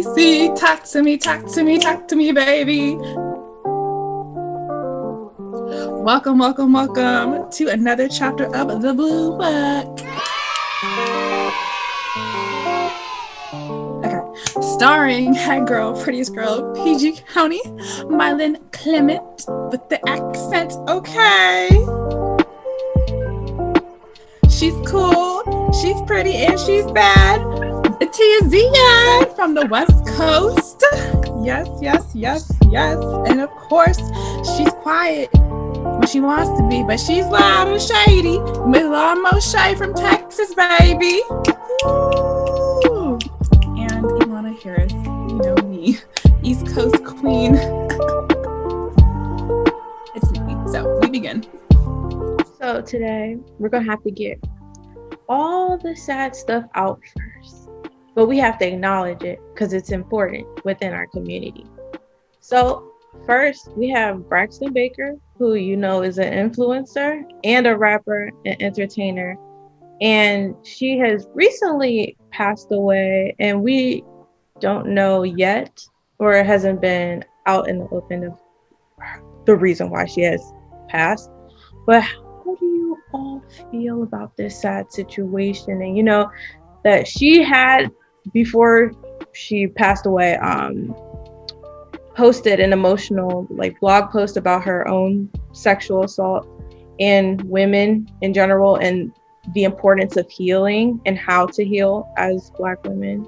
Stacy, talk to me, talk to me, talk to me, baby. Welcome, welcome, welcome to another chapter of the Blue Book. Okay, starring Head Girl, Prettiest Girl, PG County, Mylan Clement with the accent, okay? She's cool, she's pretty, and she's bad. Tia Zia from the West Coast. Yes, yes, yes, yes. And of course, she's quiet when she wants to be, but she's loud and shady. Miss Almost Shay from Texas, baby. Woo! And Ilana Harris, you know me, East Coast queen. It's me. So we begin. So today we're gonna have to get all the sad stuff out first, but we have to acknowledge it because it's important within our community. So first we have Braxton Baker, who you know is an influencer and a rapper and entertainer, and she has recently passed away, and we don't know yet, or it hasn't been out in the open of the reason why she has passed. But how do you all feel about this sad situation? And you know that she had, before she passed away, posted an emotional blog post about her own sexual assault and women in general, and the importance of healing and how to heal as Black women.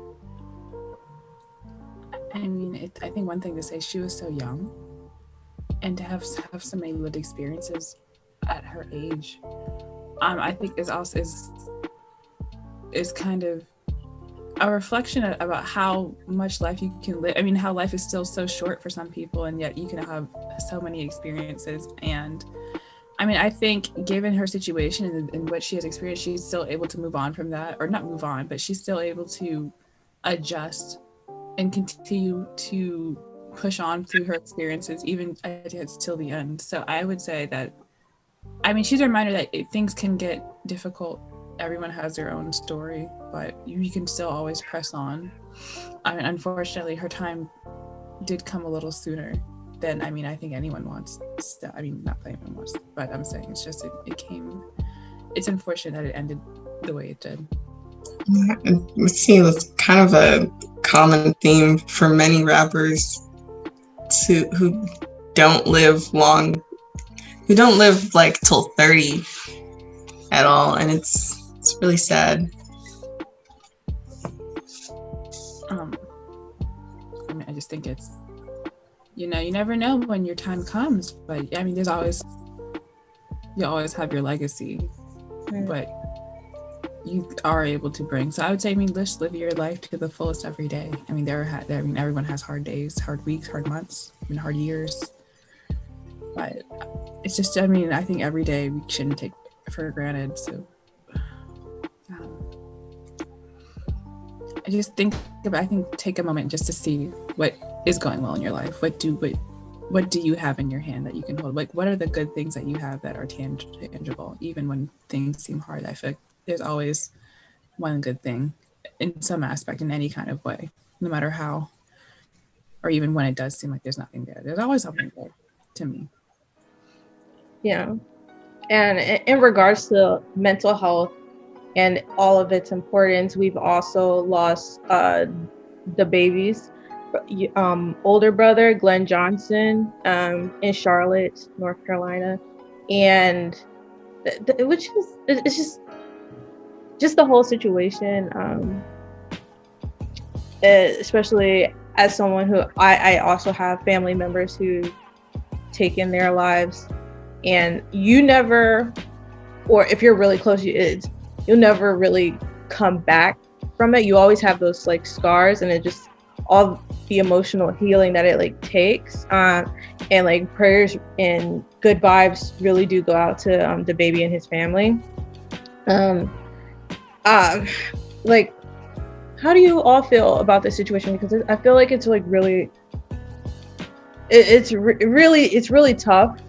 I mean, I think one thing to say, she was so young, and to have so many lived experiences at her age, I think is also is kind of a reflection about how much life you can live. I mean, how life is still so short for some people, and yet you can have so many experiences. And I mean, I think given her situation and what she has experienced, she's still able to move on from that, or not move on, but she's still able to adjust and continue to push on through her experiences, even till the end. So I would say that, I mean, she's a reminder that things can get difficult. Everyone has their own story, but you can still always press on. I mean, unfortunately, her time did come a little sooner than, I mean, I think anyone wants. I mean, not that anyone wants, but I'm saying it's just, it came, it's unfortunate that it ended the way it did. It seems kind of a common theme for many rappers who don't live long, who don't live till 30 at all, and it's really sad. I mean, I just think it's, you never know when your time comes, but I mean, you always have your legacy, but you are able to bring. So I would say, I mean, just live your life to the fullest every day. I mean, everyone has hard days, hard weeks, hard months, hard years, but it's just, I mean, I think every day we shouldn't take for granted. So I just think take a moment just to see what is going well in your life. What do you have in your hand that you can hold? What are the good things that you have that are tangible? Even when things seem hard, I feel like there's always one good thing in some aspect, in any kind of way, no matter how, or even when it does seem like there's nothing there. There's always something there to me. Yeah. And in regards to mental health and all of its importance, we've also lost the baby's older brother, Glenn Johnson, in Charlotte, North Carolina. And which is, it's just the whole situation, especially as someone who I also have family members who've taken their lives, and you never, or if you're really close, you'll never really come back from it. You always have those scars, and it just all the emotional healing that it takes, and prayers and good vibes really do go out to the baby and his family. How do you all feel about this situation? Because I feel like it's really, it's really tough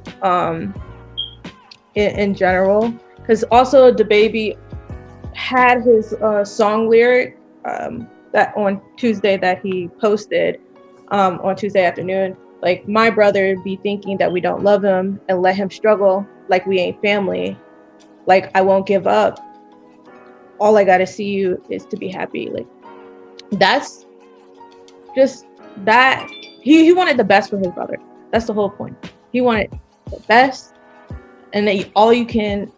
in general, because also the baby had his song lyric that on Tuesday that he posted on Tuesday afternoon. Like, my brother be thinking that we don't love him and let him struggle like we ain't family. Like, I won't give up. All I gotta see you is to be happy. Like, that's just that he wanted the best for his brother. That's the whole point. He wanted the best, and then all you can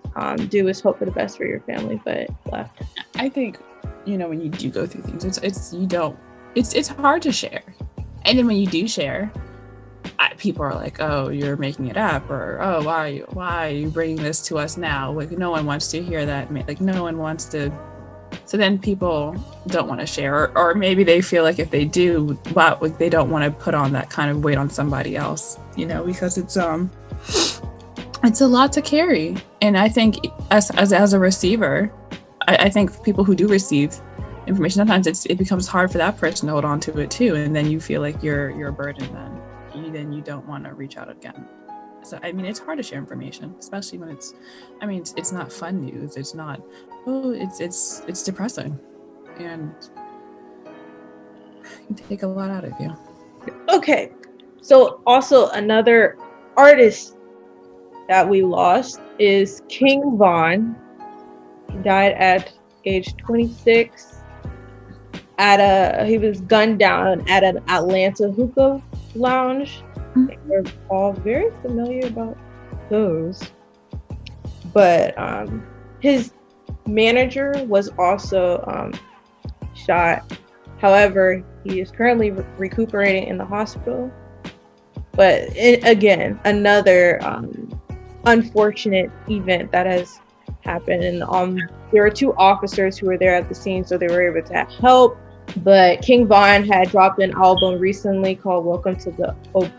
do is hope for the best for your family. But left. I think, when you do go through things, it's hard to share, and then when you do share, people are like, "Oh, you're making it up," or "Oh, why are you bringing this to us now?" Like, no one wants to hear that. Like, no one wants to. So then people don't want to share, or maybe they feel like if they do, like they don't want to put on that kind of weight on somebody else, because it's a lot to carry. And I think as a receiver, I think people who do receive information, sometimes it becomes hard for that person to hold on to it too, and then you feel like you're a burden. Then you don't want to reach out again. So it's hard to share information, especially when it's not fun news. It's not. Oh, it's depressing, and it can take a lot out of you. Okay, so also another artist that we lost is King Von. He died at age 26. He was gunned down at an Atlanta hookah lounge. We're all very familiar about those, but his manager was also shot. However, he is currently recuperating in the hospital. But again, another unfortunate event that has happened. And there were 2 officers who were there at the scene, so they were able to help. But King Von had dropped an album recently called "Welcome to the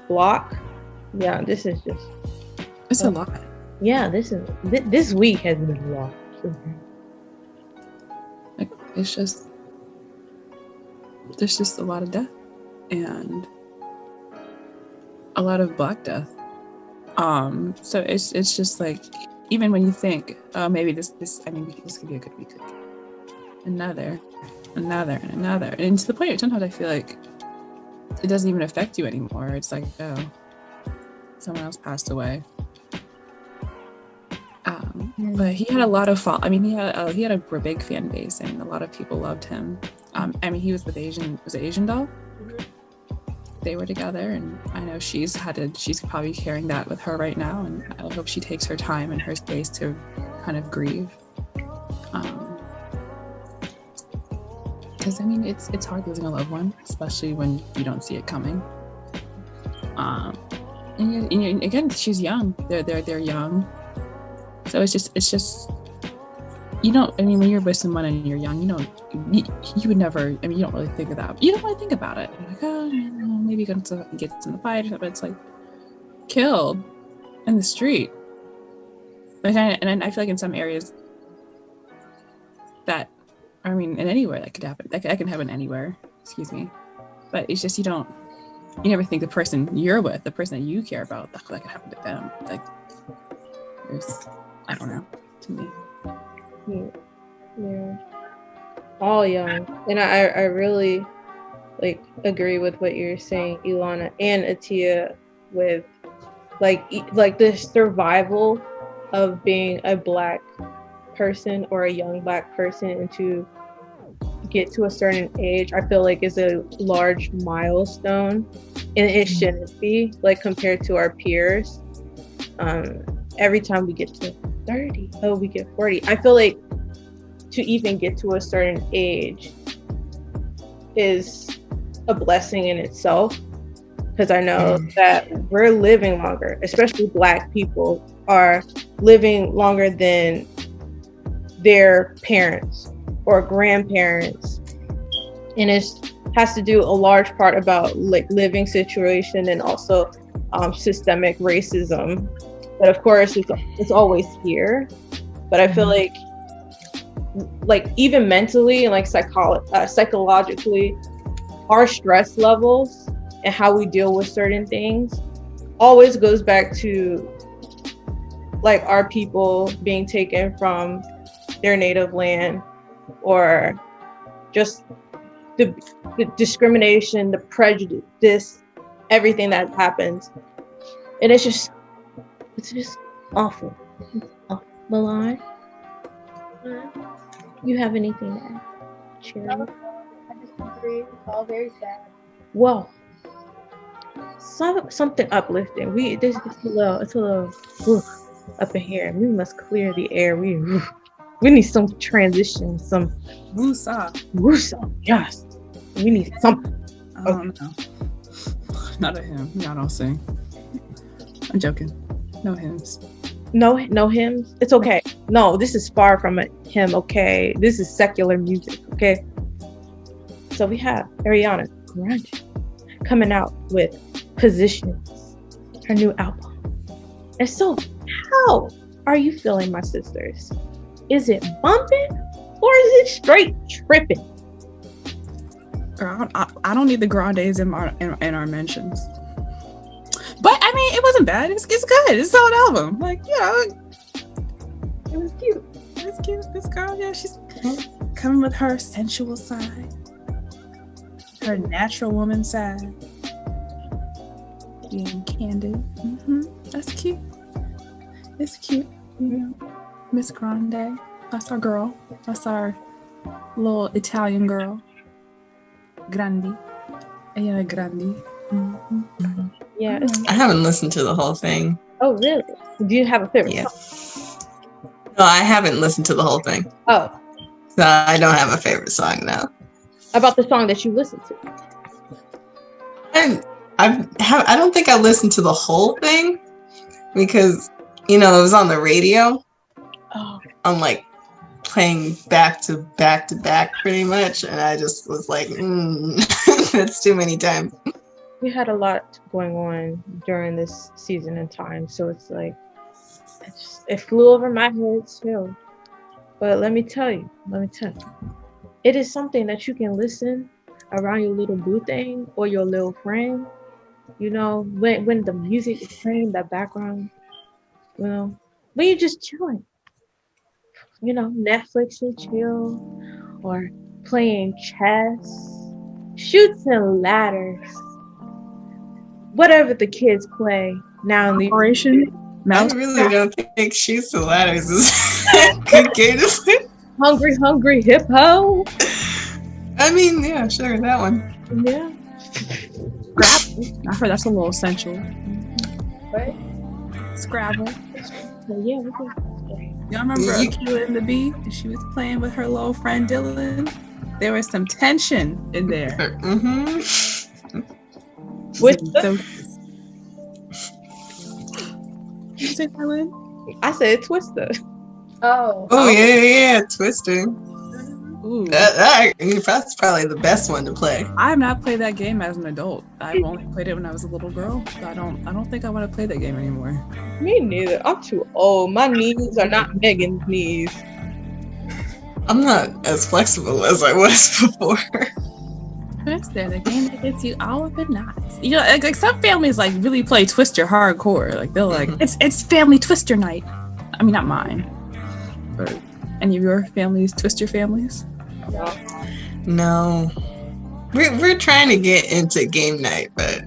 Block." Yeah, this is just. It's a lot. Yeah, this week has been a lot. It's just, there's just a lot of death and a lot of Black death. So it's just like, even when you think, oh, maybe this could be a good week. Another, and to the point where sometimes I feel like it doesn't even affect you anymore. It's like, oh, someone else passed away. But he had a lot of he had a probig fan base, and a lot of people loved him. He was with Asian Doll? Mm-hmm. They were together, and I know she's probably carrying that with her right now, and I hope she takes her time and her space to kind of grieve. Because it's hard losing a loved one, especially when you don't see it coming. And again, she's young. They're young. So it's just when you're with someone and you're young, you would never, you don't really think of that. You don't really think about it. You're like, oh, maybe he gets in the fight or something. It's like, killed in the street. And I feel like in some areas that, in anywhere that could happen. That can happen anywhere, excuse me. But it's just, you never think the person you're with, the person that you care about, that could happen to them. Like, I don't know, to me. Yeah. All young. And I really agree with what you're saying, Ilana and Atia, with like the survival of being a Black person or a young Black person, and to get to a certain age, I feel like is a large milestone, and it shouldn't be, compared to our peers. Every time we get to 30, we get 40. I feel like to even get to a certain age is a blessing in itself, because I know that we're living longer, especially Black people are living longer than their parents or grandparents, and it has to do a large part about living situation and also systemic racism. But of course, it's always here. But I feel like even mentally and psychologically, our stress levels and how we deal with certain things always goes back to our people being taken from their native land, or just the discrimination, the prejudice, everything that happens, and it's just awful. Milan, you have anything to add? Cherry? I just agree. It's all very sad. Well, something uplifting. It's a little up in here. We must clear the air. We need some transition, some Wusa. Yes, we need something. I don't know. Not a hymn. I don't sing. I'm joking. No hymns. No hymns. It's okay. No, this is far from a hymn. Okay, this is secular music. Okay. So we have Ariana Grande coming out with Positions, her new album. And so, how are you feeling, my sisters? Is it bumping or is it straight tripping? Girl, I don't need the Grandes in our mentions. But I mean, it wasn't bad. It's good. It's a solid album. Like, yeah, It was cute. it's cute. This girl, yeah, she's coming with her sensual side, her natural woman side, being candid. That's cute. It's cute. You know, Miss Grande. That's our girl. That's our little Italian girl. Grandi. Ariana Grande. Yeah. I haven't listened to the whole thing. Oh, really? Do you have a favorite Yeah. song? No, I haven't listened to the whole thing. Oh, So I don't have a favorite song now. about the song that you listened to. I don't think I listened to the whole thing because, it was on the radio. Oh, I'm like playing back to back to back pretty much. And I just was like, that's too many times. we had a lot going on during this season and time, so it's like it flew over my head too. But let me tell you, it is something that you can listen around your little boo thing or your little friend. When the music is playing, that background, when you're just chilling, Netflix and chill, or playing chess, shoots and ladders, whatever the kids play now in the Operation I really don't think Shoots and Ladders is a good game to play. Hungry Hippo. I mean, yeah, sure, that one. Yeah. Scrabble. I heard that's a little sensual. What? Scrabble. So yeah, we can. Y'all remember Akila and the Bee? And she was playing with her little friend Dylan. There was some tension in there. With Did you say Dylan? I said Twister. Oh. Oh, yeah, Twister. Ooh. That's probably the best one to play. I have not played that game as an adult. I've only played it when I was a little girl. So I don't think I want to play that game anymore. Me neither. I'm too old. My knees are not Megan's knees. I'm not as flexible as I was before. Twister, the game that gets you all up in knots. Like some families like really play Twister hardcore. Like they're like, it's family Twister night. I mean, not mine, but any of your families, Twister families? No. We're trying to get into game night, but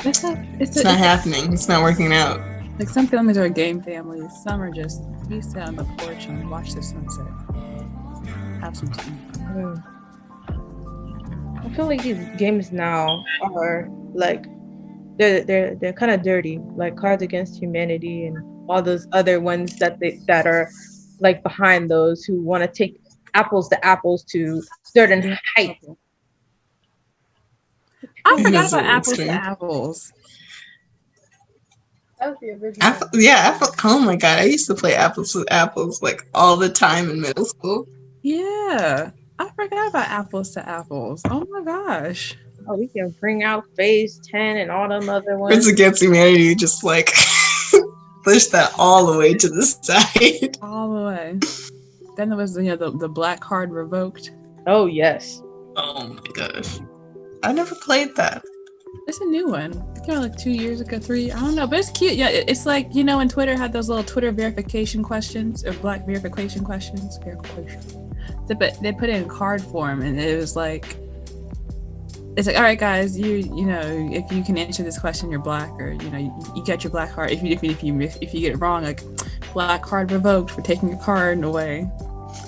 it's not happening. It's not working out. Like some families are game families. Some are just we sit on the porch and watch the sunset. Have some tea. I feel like these games now are like they're kind of dirty, like Cards Against Humanity and all those other ones that are like behind those who want to take apples to certain heights. I forgot about apples to apples. That was the original. Oh my god, I used to play apples to apples like all the time in middle school. Yeah, I forgot about apples to apples. Oh my gosh. Oh, we can bring out Phase 10 and all them other ones. Cards Against Humanity just like push that all the way to the side. All the way. Then there was the black card revoked. Oh yes. Oh my gosh. I never played that. It's a new one. It came out like 2 years ago, 3. I don't know, but it's cute. Yeah, it's like, when Twitter had those little Twitter verification questions or black verification questions. Verification. But they put it in card form, and it was like, it's like, all right, guys, you know, if you can answer this question, you're black, or you know, you get your black card. If you get it wrong, like, black card revoked for taking your card away.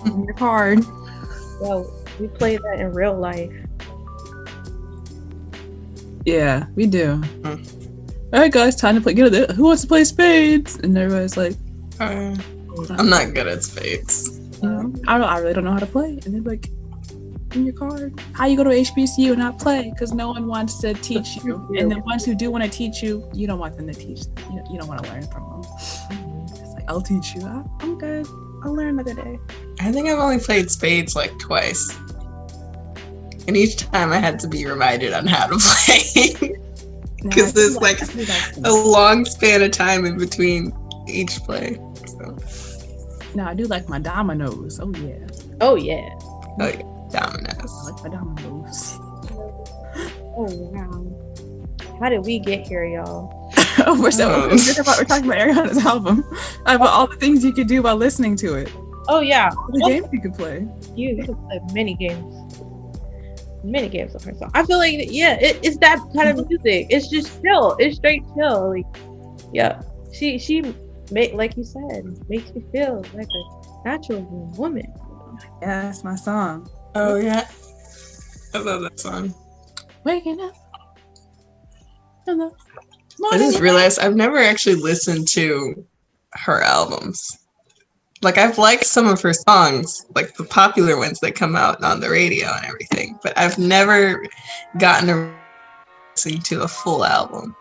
Your card. Well, we play that in real life. Yeah, we do. All right, guys, time to play. Get it. Who wants to play spades? And everybody's like, I'm not good at spades. I really don't know how to play. And they're like, in your card. How you go to HBCU and not play? Because no one wants to teach you. And the ones who do want to teach you, you don't want them to teach. You don't want to learn from them. It's like, I'll teach you. I'm good. I'll learn another day. I think I've only played spades like twice. And each time I had to be reminded on how to play. Because there's like a long span of time in between each play. So. No, I do like my dominoes. Oh, yeah. Oh, yeah. Oh, yeah. Dominoes. I like my dominoes. Oh, wow. How did we get here, y'all? We're talking about Ariana's album. About all the things you could do while listening to it. Oh, yeah. The games you could play. You could play many games. Many games of her song. I feel like, yeah, it's that kind of music. It's just chill. It's straight chill. Like, yeah, she like you said, makes me feel like a natural woman. Yeah, that's my song. Oh yeah, I love that song. Waking up. I just realized I've never actually listened to her albums. Like, I've liked some of her songs, like the popular ones that come out on the radio and everything, but I've never gotten to listen to a full album.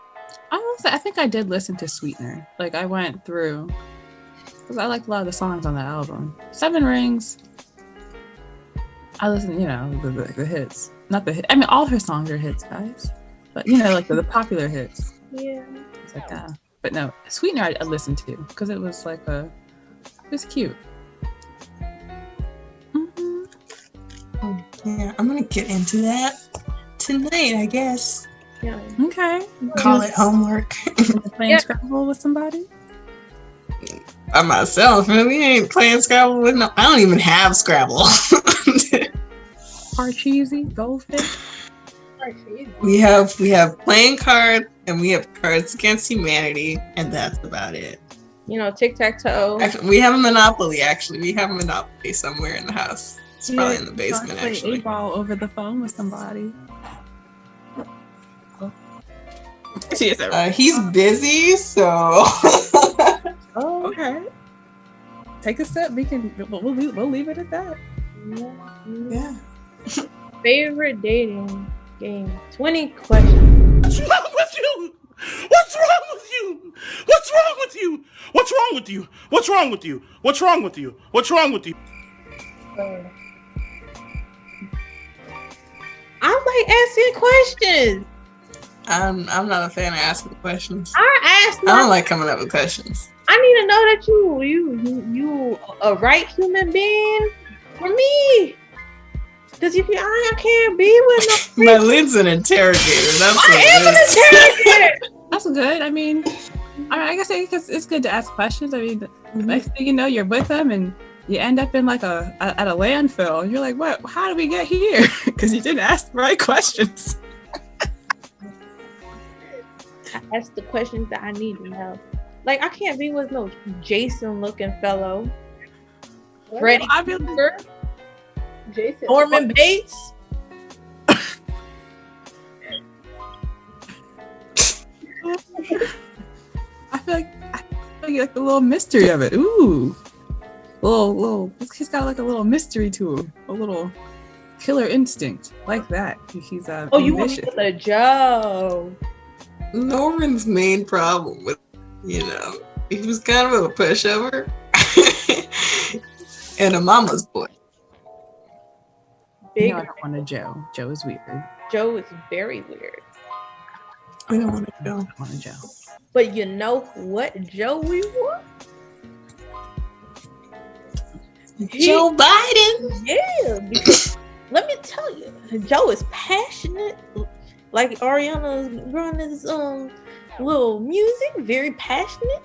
I think I did listen to Sweetener. Like, I went through, because I liked a lot of the songs on the album. Seven Rings, I listened, you know, the hits. Not the hit. I mean, all her songs are hits, guys. But, you know, like the popular hits. Yeah. It's like, but no, Sweetener I listened to, because it was like it was cute. Mm-hmm. Oh, yeah, I'm gonna get into that tonight, I guess. Yeah. Okay. Call it homework. Playing Scrabble with somebody? By myself, really ain't playing Scrabble with no. I don't even have Scrabble. Parcheesi, Goldfish. We have playing cards and we have Cards Against Humanity, and that's about it. You know, tic-tac-toe. Actually, we have a Monopoly. Actually, we have a Monopoly somewhere in the house. It's probably in the basement. Play Actually, 8-ball over the phone with somebody. She is he's busy, so. Oh, okay. Take a sip. We'll leave it at that. Yeah. Favorite dating game. 20 questions. What's wrong with you? What's wrong with you? What's wrong with you? What's wrong with you? What's wrong with you? What's wrong with you? What's wrong with you? I like asking questions. I'm not a fan of asking questions. I don't like coming up with questions. I need to know that you a right human being for me. Because I can't be with no. My lid's an interrogator. That's what I am an interrogator. That's good. I mean, I guess it's good to ask questions. I mean, next thing you know, you're with them and you end up in like at a landfill. And you're like, what? How did we get here? Because you didn't ask the right questions. I ask the questions that I need to know. Like, I can't be with no Jason-looking fellow. Freddy Krueger. Jason. Norman Bates. I feel like the little mystery of it. Ooh, little. He's got like a little mystery to him, a little killer instinct like that. He's you want me with a Joe? Norman's main problem with, he was kind of a pushover and a mama's boy. I don't want a Joe. Joe is weird. Joe is very weird. I don't want a Joe. I don't want a Joe. But you know what Joe we want? Joe Biden. Yeah, because let me tell you, Joe is passionate. Like Ariana Grande's little music, very passionate.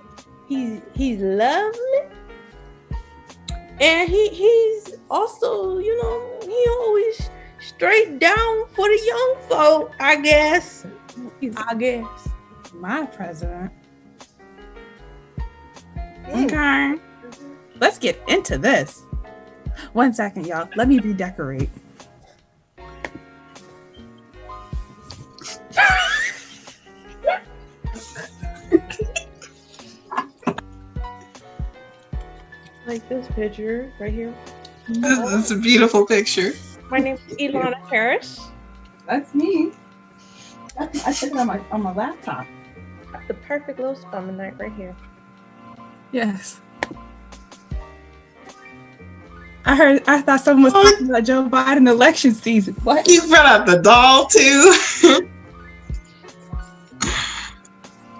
He's lovely, and he's also, he always straight down for the young folk, I guess. My president. Okay. Let's get into this. 1 second, y'all. Let me redecorate. Like this picture right here. This is a beautiful picture. My name is Ilana Harris. That's me. I took it on my laptop. The perfect little summer night right here. Yes. I thought someone was talking about Joe Biden election season. What? You brought out the doll too.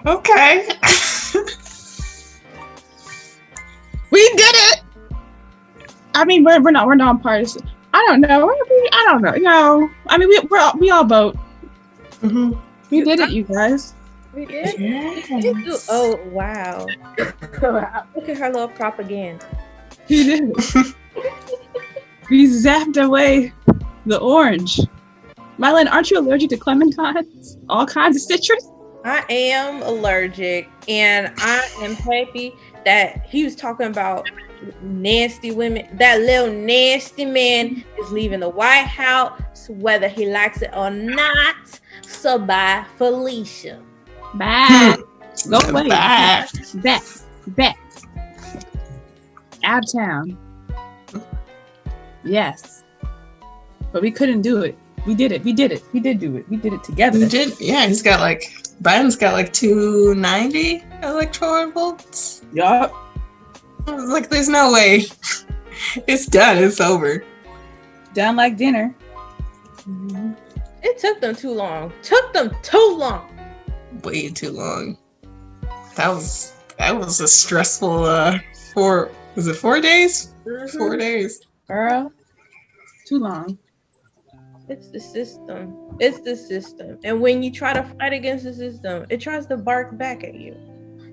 Okay. We did it. I mean, we're nonpartisan. I don't know. I don't know. No. I mean, we all vote. Mm-hmm. We did it, you guys. We did? Yeah. Oh, wow. Look at her little propaganda. We did it. We zapped away the orange. Mylin, aren't you allergic to clementines? All kinds of citrus? I am allergic, and I am happy that he was talking about nasty women. That little nasty man is leaving the White House, whether he likes it or not. So bye, Felicia. Bye. Go away. Bye. Back. Out of town. Yes. But we couldn't do it. We did it. We did do it. We did it together. You did? Yeah, Biden's got like 290 electoral votes. Yup. I was like, there's no way. It's done. It's over. Done like dinner. Mm-hmm. It took them too long. Way too long. That was a stressful 4 days? Mm-hmm. 4 days. Girl. Too long. It's the system. And when you try to fight against the system, it tries to bark back at you.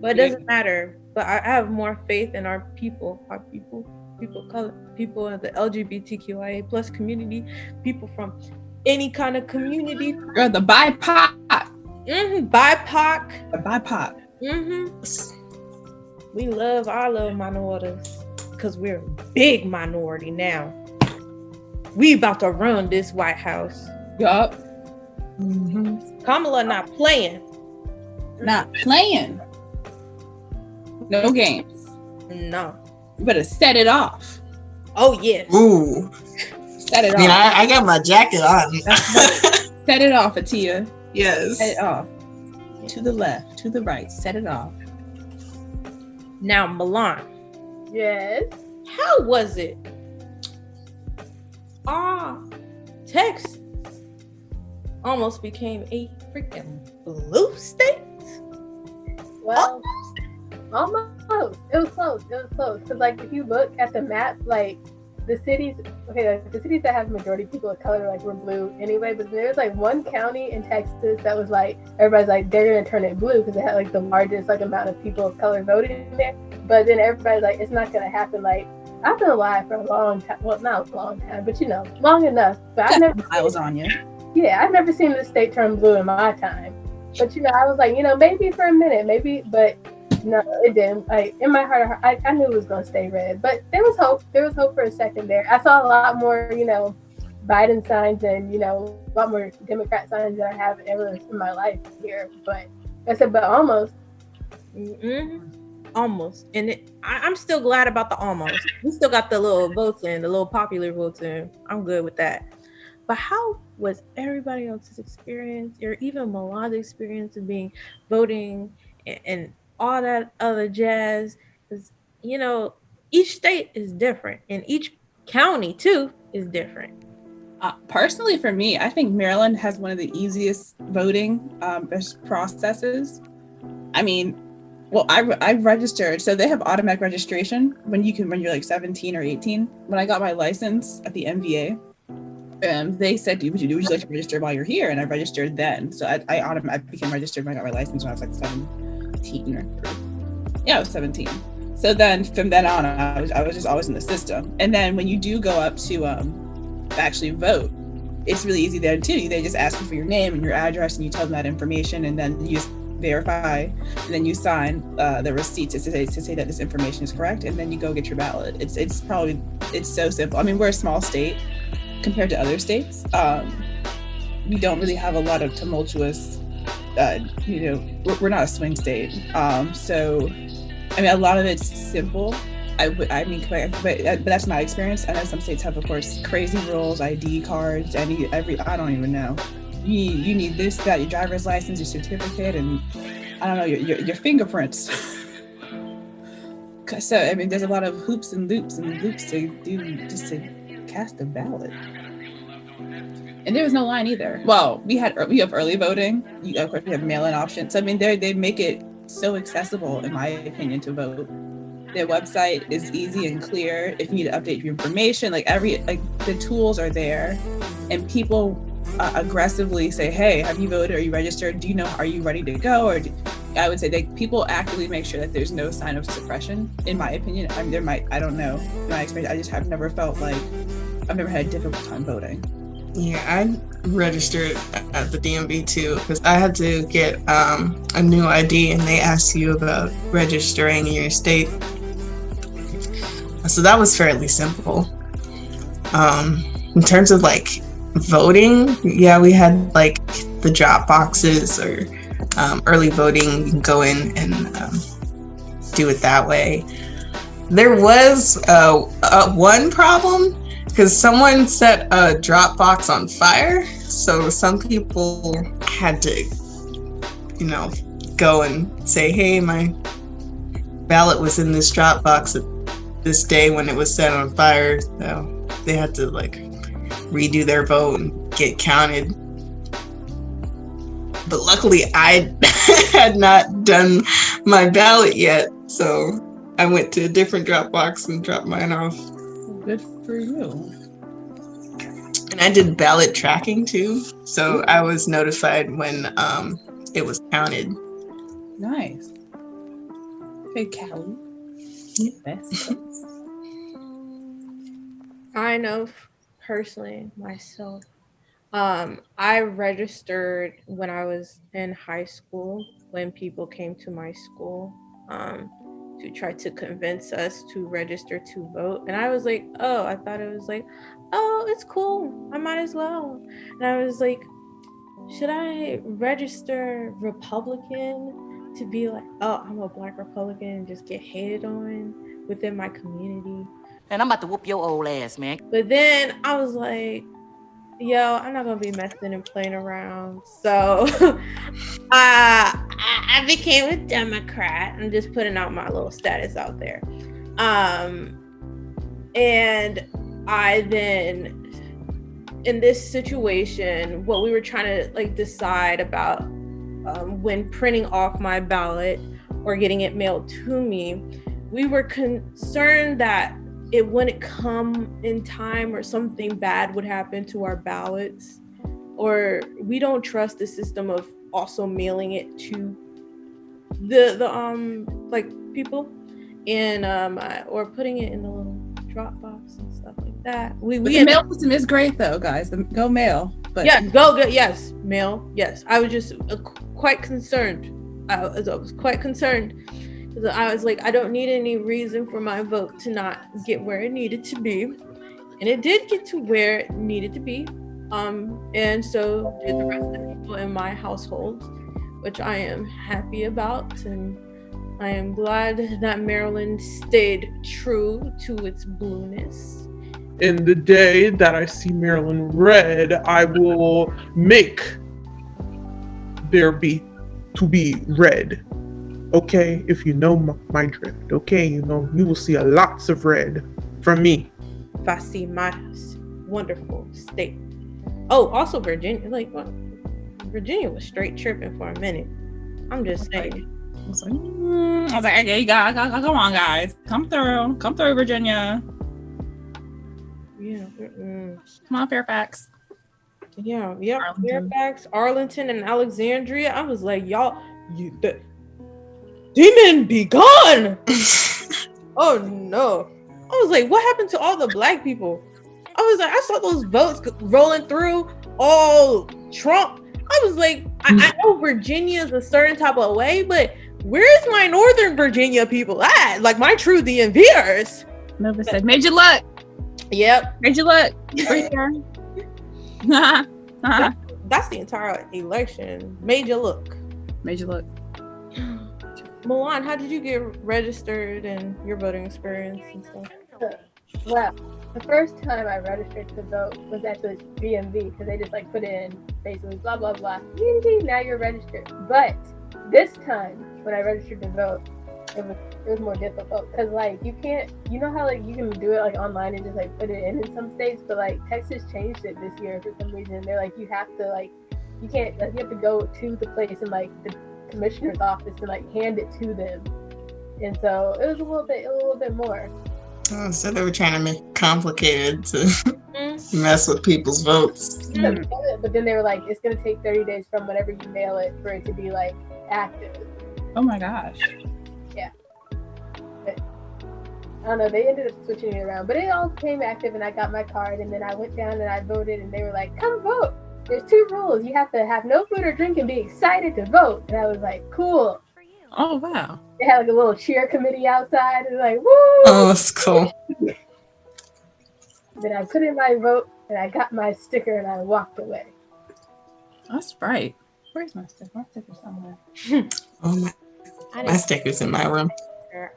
But it doesn't matter. But I have more faith in our people of color, people of the LGBTQIA plus community, people from any kind of community. Girl, the BIPOC. Mm-hmm. BIPOC. The BIPOC. Mm-hmm. We love our little minorities because we're a big minority now. We about to run this White House. Yup. Mm-hmm. Kamala not playing. Not playing. No games. No. You better set it off. Oh, yes. Ooh. Set it I mean, off. I got my jacket on. Set it off, Atia. Yes. Set it off. To the left, to the right. Set it off. Now, Milan. Yes. How was it? Texas almost became a freaking blue state. Well, almost. It was close. Because, like, if you look at the map, like, the cities that have majority people of color, like, were blue anyway. But there's, like, one county in Texas that was, like, everybody's like, they're going to turn it blue because it had, like, the largest, like, amount of people of color voting there. But then everybody's like, it's not going to happen. Like, I've been alive for a long time. Well, not a long time, but, long enough. But I've never miles on you. Yeah, I've never seen the state turn blue in my time. But, I was like, maybe for a minute, but no, it didn't. Like, in my heart, I knew it was going to stay red. But there was hope. There was hope for a second there. I saw a lot more, Biden signs and, a lot more Democrat signs than I have ever in my life here. But I said, but almost. Mm-hmm. Almost. And I'm still glad about the almost. We still got the little votes in, the little popular votes in. I'm good with that. But how was everybody else's experience, or even Milan's experience of voting and all that other jazz? Because, each state is different, and each county, too, is different. Personally, for me, I think Maryland has one of the easiest voting processes. I mean, well, I registered, so they have automatic registration when you're like 17 or 18. When I got my license at the MVA, they said, would you like to register while you're here? And I registered then. So I became registered when I got my license when I was like 17 I was 17. So then from then on, I was just always in the system. And then when you do go up to actually vote, it's really easy there too. They just ask you for your name and your address, and you tell them that information, and then you just verify, and then you sign the receipt to say that this information is correct, and then you go get your ballot. It's so simple. I mean, we're a small state compared to other states. We don't really have a lot of tumultuous. We're not a swing state. So, I mean, a lot of it's simple. But that's my experience. I know some states have, of course, crazy rules, ID cards, I don't even know. You need this, that, your driver's license, your certificate, and I don't know, your fingerprints. So, I mean, there's a lot of hoops and loops to do just to cast a ballot. And there was no line either. Well, we have early voting. Of course, we have mail-in options. So, I mean, they make it so accessible, in my opinion, to vote. Their website is easy and clear. If you need to update your information, the tools are there, and people aggressively say, "Hey, have you voted? Are you registered? Do you know? Are you ready to go?" Or I would say people actively make sure that there's no sign of suppression. In my opinion, I don't know. In my experience, I just have never felt like I've never had a difficult time voting. Yeah, I registered at the DMV too because I had to get a new ID, and they asked you about registering in your state. So that was fairly simple. In terms of like voting, yeah, we had like the drop boxes or early voting. You can go in and do it that way. There was one problem because someone set a drop box on fire. So some people had to, go and say, "Hey, my ballot was in this drop box at this day when it was set on fire." So they had to redo their vote and get counted. But luckily I had not done my ballot yet, so I went to a different drop box and dropped mine off. Good for you. And I did ballot tracking too, so I was notified when it was counted. Nice. Hey, Callie. Best. I know personally myself. I registered when I was in high school, when people came to my school to try to convince us to register to vote. And I was like, oh, I thought it was like, oh, it's cool, I might as well. And I was like, should I register Republican to be like, oh, I'm a Black Republican and just get hated on within my community? And I'm about to whoop your old ass, man. But then I was like, yo, I'm not gonna be messing and playing around. So I became a Democrat. I'm just putting out my little status out there. And I then, in this situation, what we were trying to decide about when printing off my ballot or getting it mailed to me, we were concerned that it wouldn't come in time or something bad would happen to our ballots, or we don't trust the system of also mailing it to the people and or putting it in the little drop box and stuff like that. The mail system is great though, guys. Go mail. But yeah, go yes, mail. Yes, I was just quite concerned. I was quite concerned. I was like, I don't need any reason for my vote to not get where it needed to be. And it did get to where it needed to be. And so did the rest of the people in my household, which I am happy about. And I am glad that Maryland stayed true to its blueness. In the day that I see Maryland red, I will make there be red. Okay, if you know my drift, okay, you will see lots of red from me. If I see my wonderful state. Oh, also Virginia, Virginia was straight tripping for a minute. I'm just saying. I was like, okay, come on, guys, come through, Virginia. Yeah. Come on, Fairfax. Yeah. Fairfax, Arlington, and Alexandria. I was like, y'all, the demon be gone. Oh no. I was like, what happened to all the black people? I was like, I saw those votes rolling through all Trump. I was like, I know Virginia's a certain type of way, but where's my Northern Virginia people at? Like my true DMVers. Nova said, Major Luck. Yep. Major Luck. Right here. That's the entire election. Major look. Major Luck. Milan, how did you get registered and your voting experience and stuff? Well, the first time I registered to vote was at the DMV because they just like put in basically blah blah blah. Now you're registered. But this time when I registered to vote, it was more difficult because like you can't, you know how like you can do it like online and just like put it in some states, but like Texas changed it this year for some reason. They're like you have to like you can't like you have to go to the place in like the commissioner's office and like hand it to them, and so it was a little bit more. Oh, so they were trying to make it complicated to mess with people's votes. But then they were like, it's gonna take 30 days from whenever you mail it for it to be like active. Oh my gosh. Yeah. But, I don't know, they ended up switching it around, but it all became active and I got my card and then I went down and I voted and they were like, come vote. There's 2 rules. You have to have no food or drink and be excited to vote. And I was like, cool. Oh wow. They had like a little cheer committee outside and like, woo! Oh, that's cool. Then I put in my vote and I got my sticker and I walked away. That's right. Where's my sticker? My sticker's somewhere. Oh my sticker's in my room.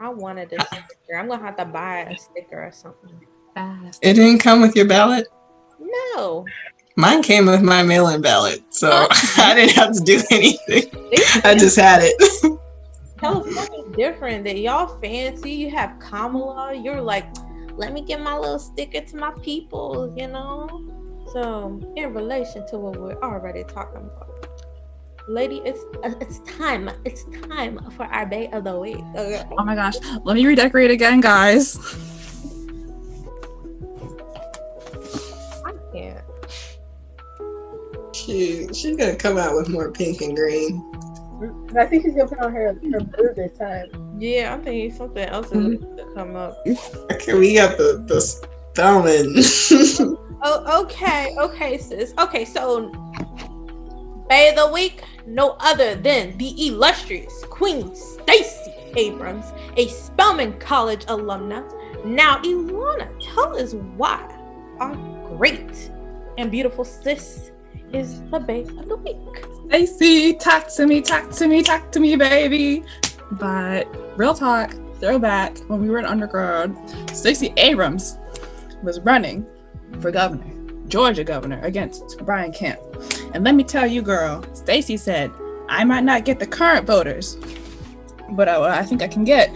I wanted a sticker. I'm gonna have to buy a sticker or something. It didn't come with your ballot? No. Mine came with my mail-in ballot, so I didn't have to do anything. I just had it. California's different. That y'all fancy. You have Kamala. You're like, let me give my little sticker to my people, you know? So, in relation to what we're already talking about, lady, it's time. It's time for our day of the week. Okay. Oh my gosh. Let me redecorate again, guys. I can't. She's gonna come out with more pink and green. I think she's gonna put on her blue this time. Yeah, I think something else is gonna come up. Okay, we got the spelling. Oh, okay, sis. Okay, so Bay of the Week, no other than the illustrious Queen Stacey Abrams, a Spelman College alumna. Now, Ilana, tell us why our great and beautiful sis is the Bay of the Week. Stacey, talk to me, baby. But real talk, throwback, when we were in undergrad, Stacey Abrams was running for governor, Georgia governor, against Brian Kemp. And let me tell you, girl, Stacey said, I might not get the current voters, but what I think I can get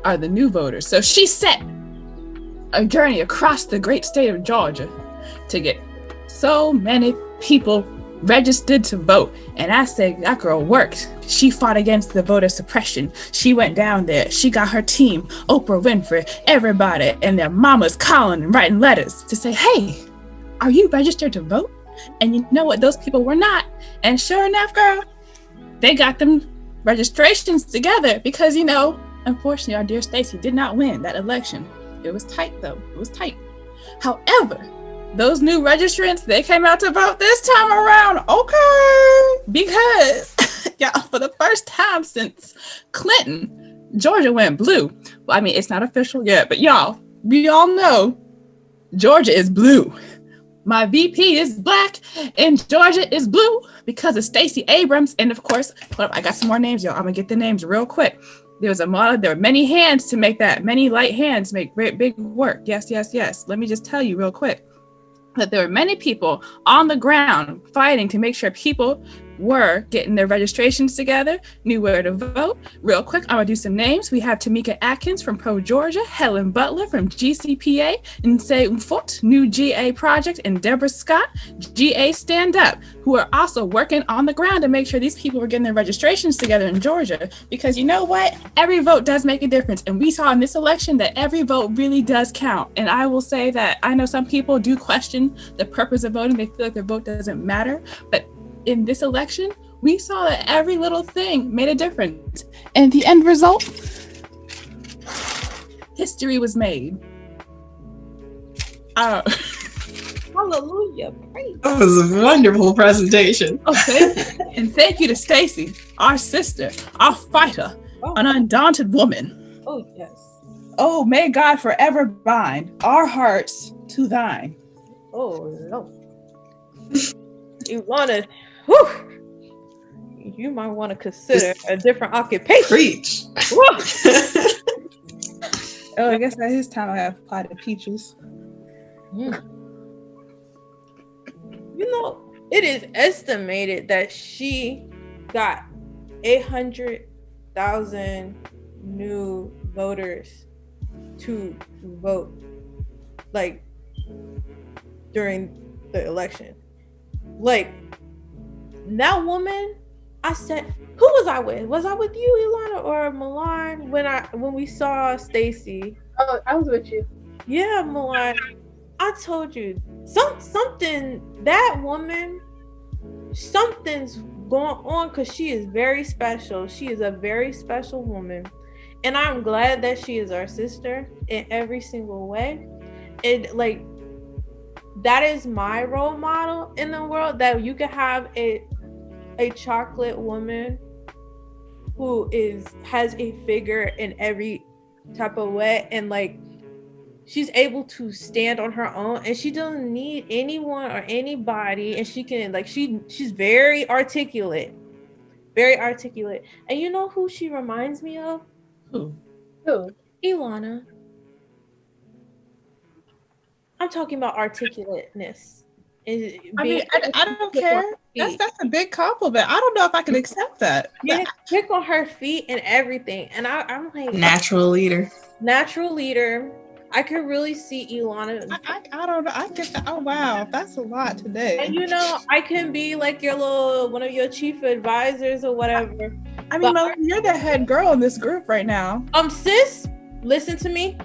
are the new voters. So she set a journey across the great state of Georgia to get so many people registered to vote. And I said, that girl worked. She fought against the voter suppression. She went down there. She got her team, Oprah Winfrey, everybody, and their mamas calling and writing letters to say, hey, are you registered to vote? And you know what? Those people were not. And sure enough, girl, they got them registrations together because, you know, unfortunately, our dear Stacey did not win that election. It was tight, though. It was tight. However, those new registrants, they came out to vote this time around, okay? Because, y'all, for the first time since Clinton, Georgia went blue. Well, I mean, it's not official yet, but y'all, we all know Georgia is blue. My VP is black and Georgia is blue because of Stacey Abrams. And of course, hold up, I got some more names, y'all. I'm gonna get the names real quick. There were many hands to make that, many light hands make great big work. Yes. Let me just tell you real quick that there were many people on the ground fighting to make sure people were getting their registrations together, knew where to vote. Real quick, I'm gonna do some names. We have Tamika Atkins from Pro Georgia, Helen Butler from GCPA, Nsé Mfot, New GA Project, and Deborah Scott, GA Stand Up, who are also working on the ground to make sure these people were getting their registrations together in Georgia. Because you know what? Every vote does make a difference. And we saw in this election that every vote really does count. And I will say that I know some people do question the purpose of voting. They feel like their vote doesn't matter. But in this election, we saw that every little thing made a difference. And the end result, history was made. Hallelujah. Praise. That was a wonderful presentation. Oh, thank you. And thank you to Stacy, our sister, our fighter, an undaunted woman. Oh, yes. Oh, may God forever bind our hearts to thine. Oh, no. You want to, whew, you might want to consider a different occupation. Preach. Oh, I guess at his time I have potted peaches. You know, it is estimated that she got 800,000 new voters to vote, like, during the election. Like, that woman, I said, who was I with? Was I with you, Ilana, or Milan when we saw Stacy? Oh, I was with you. Yeah, Milan. I told you something. That woman, something's going on because she is very special. She is a very special woman, and I'm glad that she is our sister in every single way. It like that is my role model in the world, that you can have a chocolate woman who has a figure in every type of way, and like she's able to stand on her own, and she doesn't need anyone or anybody, and she can like she's very articulate. And you know who she reminds me of? Who? Ilana. I'm talking about articulateness. I mean, I don't care. That's a big compliment. I don't know if I can accept that. Yeah, kick on her feet and everything. And I'm like, Natural leader. I could really see Ilana. I don't know. I get that. Oh wow, that's a lot today. And you know, I can be like one of your chief advisors or whatever. I mean, you're the head girl in this group right now. Sis, listen to me.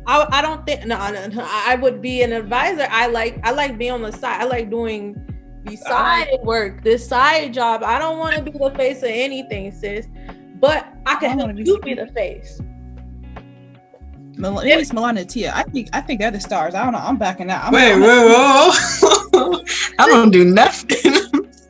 I don't think no, I would be an advisor. I like being on the side. I like doing the side work, this side job. I don't want to be the face of anything, sis. But I can help you be the face. Maybe it's Milana and Tia. I think they're the stars. I don't know. I'm backing out. Whoa. I don't do nothing.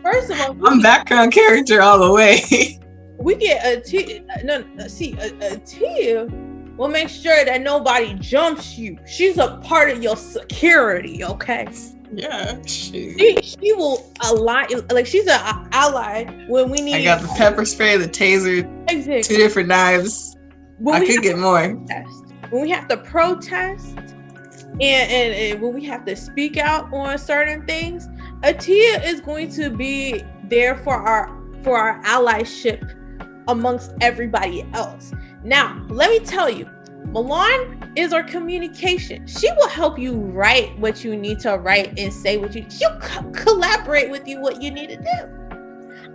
First of all, I'm background character all the way. We get a Tia. A Tia will make sure that nobody jumps you. She's a part of your security, okay? Yeah, she will align, like she's an ally when we need. I got the pepper spray, the taser, exactly. 2 different knives. I could get more. When we have to protest and when we have to speak out on certain things, Atia is going to be there for our allyship amongst everybody else. Now, let me tell you, Milan is our communication. She will help you write what you need to write and say what she'll collaborate with you what you need to do.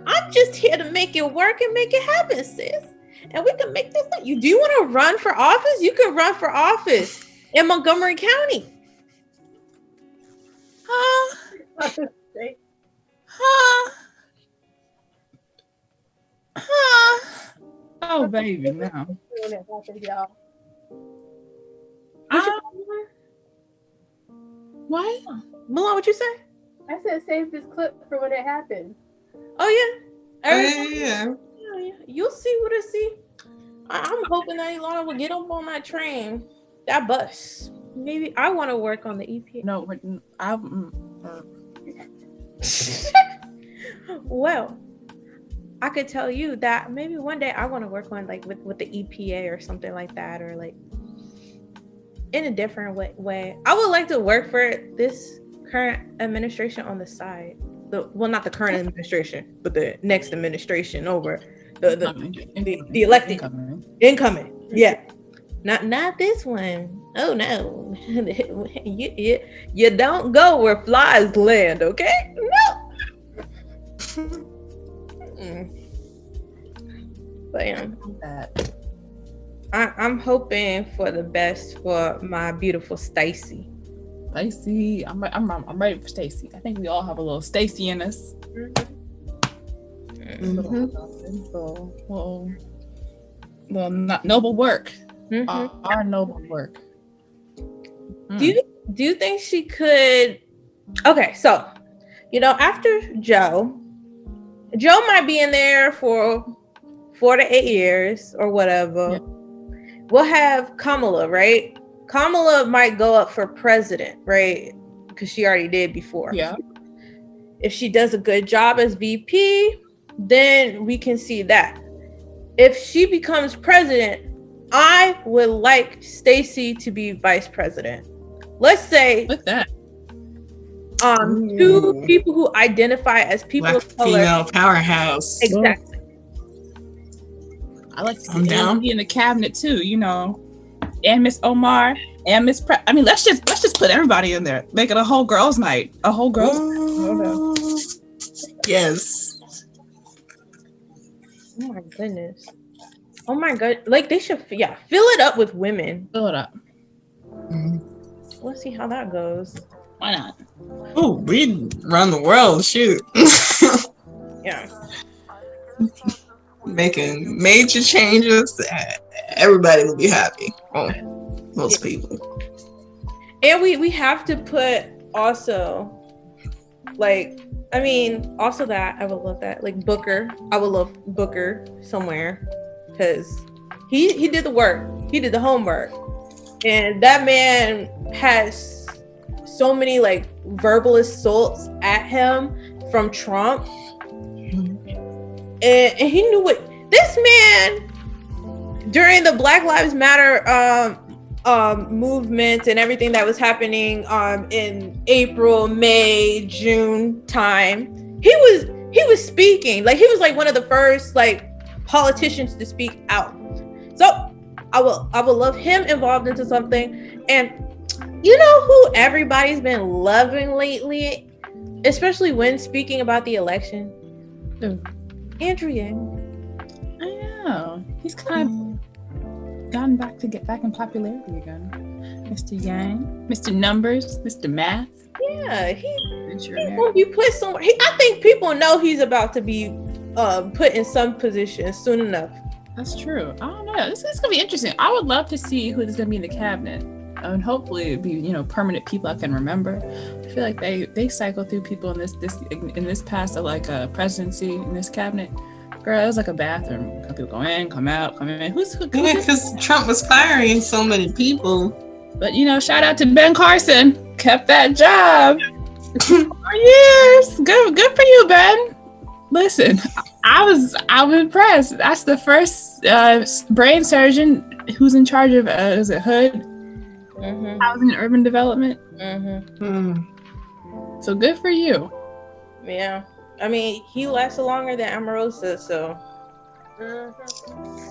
I'm just here to make it work and make it happen, sis. And we can make this thing. Do you want to run for office? You can run for office in Montgomery County. Oh, baby, no. What? Milan, what you say? I said save this clip for when it happens. Oh, yeah. Yeah. You'll see what I see. I'm hoping that Ilana will get up on that train, that bus. Maybe I want to work on the EPA. No, Well, I could tell you that maybe one day I want to work on like with the EPA or something like that, or like in a different way. I would like to work for this current administration on the side. Not the current administration, but the next administration over the elected incoming. Yeah, not this one. Oh no, you don't go where flies land. Okay, no. But yeah, I'm hoping for the best for my beautiful Stacy. I'm ready for Stacy. I think we all have a little Stacy in us. Mm-hmm. Well, not noble work. Our noble work. Do you think she could? Okay, so after Joe might be in there for 4 to 8 years or whatever. Yeah. We'll have Kamala, right? Kamala might go up for president, right? Because she already did before. Yeah. If she does a good job as VP, then we can see that. If she becomes president, I would like Stacey to be vice president. Let's say With that. 2 people who identify as people Black of color. female powerhouse. Exactly. I like to I'm see down. Andy in the cabinet too, and Miss Omar and Miss I mean, let's just put everybody in there. Make it a whole girls' night. A whole girls' Ooh. Yes. Oh my goodness. Oh my god. Like they should fill it up with women. Fill it up. Let's see how that goes. Why not? Oh, we run the world. Shoot. Yeah. Making major changes. Everybody will be happy. Oh, most people. And we have to put also also that I would love that. Like Booker. I would love Booker somewhere. Because he did the work. He did the homework. And that man has so many like verbal assaults at him from Trump. And he knew what this man during the Black Lives Matter movement and everything that was happening in April, May, June time. He was speaking. Like he was like one of the first like politicians to speak out. So I will love him involved into something. And who everybody's been loving lately, especially when speaking about the election? Andrew Yang. I know. He's kind of gotten get back in popularity again. Mr. Yang, Mr. Numbers, Mr. Math. Yeah, you put somewhere. I think people know he's about to be put in some position soon enough. That's true. I don't know. This is gonna be interesting. I would love to see who is gonna be in the cabinet, and hopefully it'd be permanent people I can remember. I feel like they cycle through people in this past presidency in this cabinet. Girl, it was like a bathroom. People go in, come out, come in. Who's Yeah, because Trump was firing so many people. But shout out to Ben Carson. Kept that job for years. Good for you, Ben. Listen, I'm impressed. That's the first brain surgeon who's in charge of is it Hood Housing and Urban Development. So good for you. Yeah, I mean he lasted longer than Omarosa, so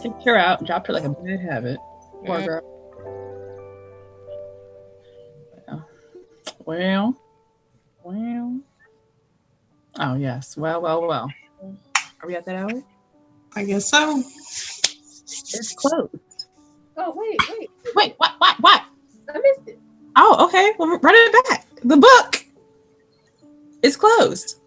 kicked her out, dropped her like a bad habit. Poor girl. Well. Oh yes. Well. Are we at that hour? I guess so. It's closed. Oh wait. What? I missed it. Oh, okay. Well, run it back. The book is closed.